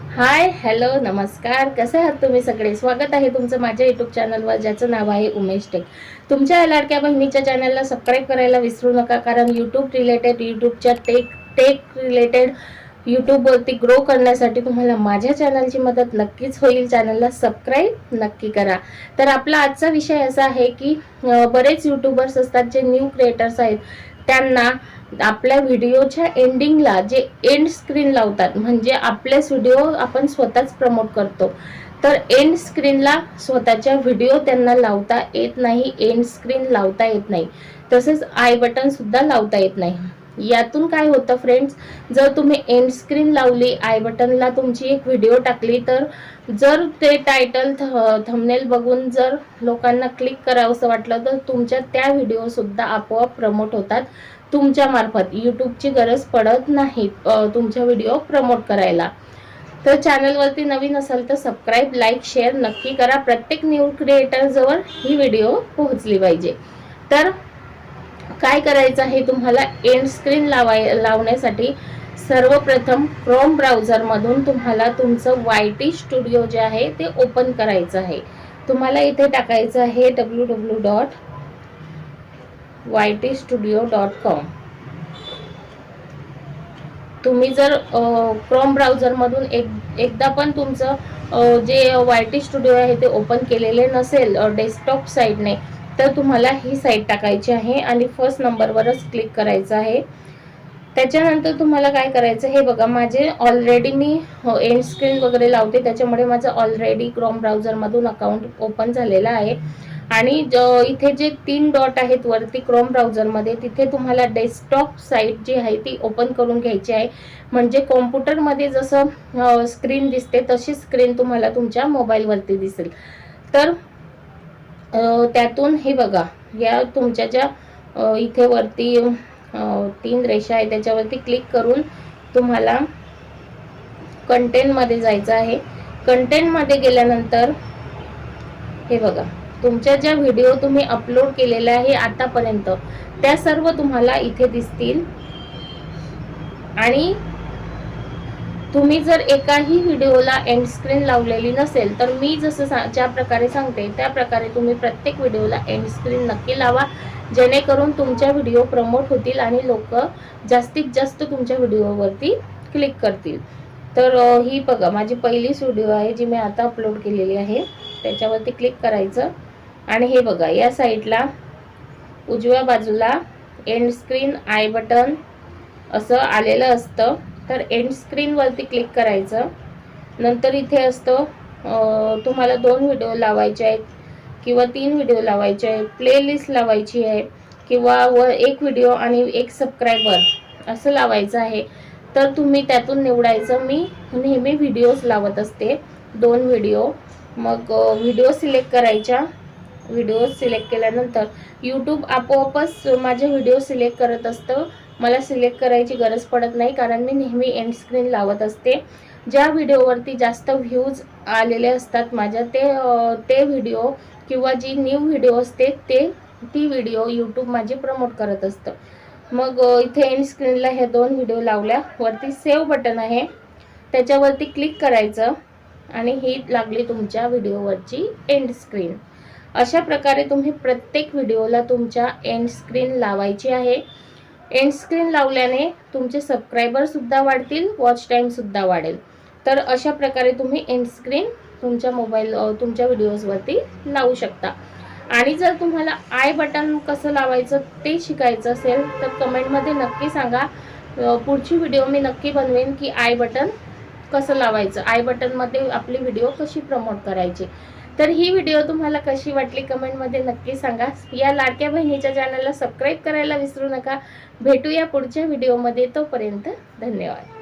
Hi hello नमस्कार, कसे आहात तुम्ही सगळे? स्वागत आहे तुमचं माझ्या यूट्यूब चॅनलवर, ज्याचं नाव आहे उमेश टेक. तुमच्या लाडक्या बहिणीच्या चॅनलला सबस्क्राईब करायला विसरू नका, कारण यूट्यूबच्या टेक रिलेटेड यूट्यूबवरती ग्रो करण्यासाठी तुम्हाला माझ्या चॅनलची मदत नक्कीच होईल. चॅनलला सबस्क्राईब नक्की करा. तर आपला आजचा विषय असा आहे की बरेच यूट्यूबर्स असतात जे न्यू क्रिएटर्स आहेत, त्यांना आपल्या व्हिडिओच्या एंडिंगला जे एंड स्क्रीन लावतात, म्हणजे आपलेच व्हिडिओ आपण स्वतःच प्रमोट करतो, तर एंड स्क्रीनला स्वतःच्या व्हिडिओ त्यांना लावता येत नाही, एंड स्क्रीन लावता येत नाही, तसेच आय बटन सुद्धा लावता येत नाही. यातून काय होतं फ्रेंड्स, जर तुम्ही एंड स्क्रीन लावली, आय बटनला तुमची एक व्हिडिओ टाकली, तर जर ते टायटल थंबनेल बघून जर लोकांना क्लिक करावंसं वाटलं, तर तुमच्या त्या व्हिडिओ सुद्धा आपोआप प्रमोट होतात तुमच्या मार्फत. यूट्यूबची गरज पडत नाही तुमच्या व्हिडिओ प्रमोट करायला. तर चॅनलवरती नवीन असाल तर सबस्क्राईब, लाईक, शेअर नक्की करा. प्रत्येक न्यू क्रिएटर जवळ ही व्हिडिओ पोहोचली पाहिजे. तर काय करायचं आहे तुम्हाला, एंड स्क्रीन लावण्यासाठी सर्वप्रथम क्रोम ब्राउझर मधून तुम्हाला तुमचं YT स्टुडिओ जे आहे ते ओपन करायचं आहे. तुम्हाला इथे टाकायचं आहे www.ytstudio.com. तुम्ही जर क्रोम ब्राउझर मधून एकदा पण तुमचं जे YT स्टुडिओ आहे ते ओपन केलेले नसेल डेस्कटॉप साईडने, तर तुम्हाला ही साईट टाकायची आहे आणि फर्स्ट नंबरवरच क्लिक करायचं आहे. त्याच्यानंतर तुम्हाला काय करायचं, हे बघा माझे ऑलरेडी मी एंड स्क्रीन वगैरे लावते, त्याच्यामुळे माझं ऑलरेडी क्रोम ब्राउझर मधून अकाउंट ओपन झालेलं आहे. आणि इथे जे 3 डॉट आहेत वरती क्रोम ब्राउझर मध्ये, तिथे तुम्हाला डेस्कटॉप साईट जी आहे ती ओपन करून घ्यायची आहे. म्हणजे कॉम्प्युटर मध्ये जसं स्क्रीन दिसते तशी स्क्रीन तुम्हाला तुमच्या मोबाईल वरती दिसेल. तर त्यातून हे बघा, या तुमच्या ज्या इथे वरती 3 रेषा आहे त्याच्यावरती क्लिक करून तुम्हाला कंटेंट मध्ये जायचं आहे. कंटेंट मध्ये गेल्यानंतर हे बघा, तुमच्या ज्या व्हिडिओ तुम्ही अपलोड केलेल्या आहे आतापर्यंत, त्या सर्व तुम्हाला इथे दिसतील. आणि तुम्ही जर एकाही व्हिडिओला एंड स्क्रीन लावलेली नसेल, तर मी जसं ज्या प्रकारे सांगते त्या प्रकारे तुम्ही प्रत्येक व्हिडिओला एंड स्क्रीन नक्की लावा, जेणेकरून तुमच्या व्हिडिओ प्रमोट होतील आणि लोक जास्तीत जास्त तुमच्या व्हिडिओवरती क्लिक करतील. तर ही बघा माझी पहिलीच व्हिडिओ आहे जी मी आता अपलोड केलेली आहे. त्याच्यावरती क्लिक करायचं आणि हे बघा या साईडला उजव्या बाजूला एंड स्क्रीन, आय बटन असं आलेलं असतं. तर एंड स्क्रीन वरती क्लिक करायचं. नंतर इथे असतं तुम्हाला 2 व्हिडिओ लावायचे आहेत किंवा 3 व्हिडिओ लावायचे आहेत, प्लेलिस्ट लावायची आहे किंवा एक व्हिडिओ आणि एक सबस्क्रायबर असं लावायचं आहे. तर तुम्ही त्यातून निवडायचं. मी नेहमी व्हिडिओज लावत असते, 2 व्हिडिओ. मग व्हिडिओ सिलेक्ट करायच्या. व्हिडिओ सिलेक्ट केल्यानंतर यूट्यूब आपोआपच माझे व्हिडिओ सिलेक्ट करत असतं. मला सिलेक्ट करायची गरज पडत नाही, कारण मी नेहमी एंड स्क्रीन लावत असते. ज्या व्हिडिओवरती जास्त व्ह्यूज आलेले असतात माझ्या, ते व्हिडिओ किंवा जी न्यू व्हिडिओ असते ती व्हिडिओ यूट्यूब माझे प्रमोट करत असतं. मग इथे एंड स्क्रीनला हे 2 व्हिडिओ लावल्या. वरती सेव्ह बटन आहे, त्याच्यावरती क्लिक करायचं आणि ही लागली तुमच्या व्हिडिओवरची एंड स्क्रीन. अशा प्रकारे तुम्ही प्रत्येक व्हिडिओला तुमच्या एंड स्क्रीन लावायची आहे. एंड स्क्रीन लावल्याने तुमचे सबस्क्रायबर सुद्धा वाढतील, वॉच टाइम सुद्धा वाढेल. तर अशा प्रकारे तुम्ही एंड स्क्रीन तुमच्या तुमच्या व्हिडिओजवरती लावू शकता. आणि जर तुम्हाला आय बटन कसं लावायचं ते शिकायचं असेल तर कमेंटमध्ये नक्की सांगा. पुढची व्हिडिओ मी नक्की बनवेन की आय बटन कसं लावायचं, आय बटनमध्ये आपली व्हिडिओ कशी प्रमोट करायची. तर ही व्हिडिओ तुम्हाला कशी वाटली कमेंटमध्ये नक्की सांगा. या लाडक्या बहिणीच्या चॅनलला सबस्क्राईब करायला विसरू नका. भेटूया पुढच्या व्हिडिओमध्ये. तोपर्यंत धन्यवाद.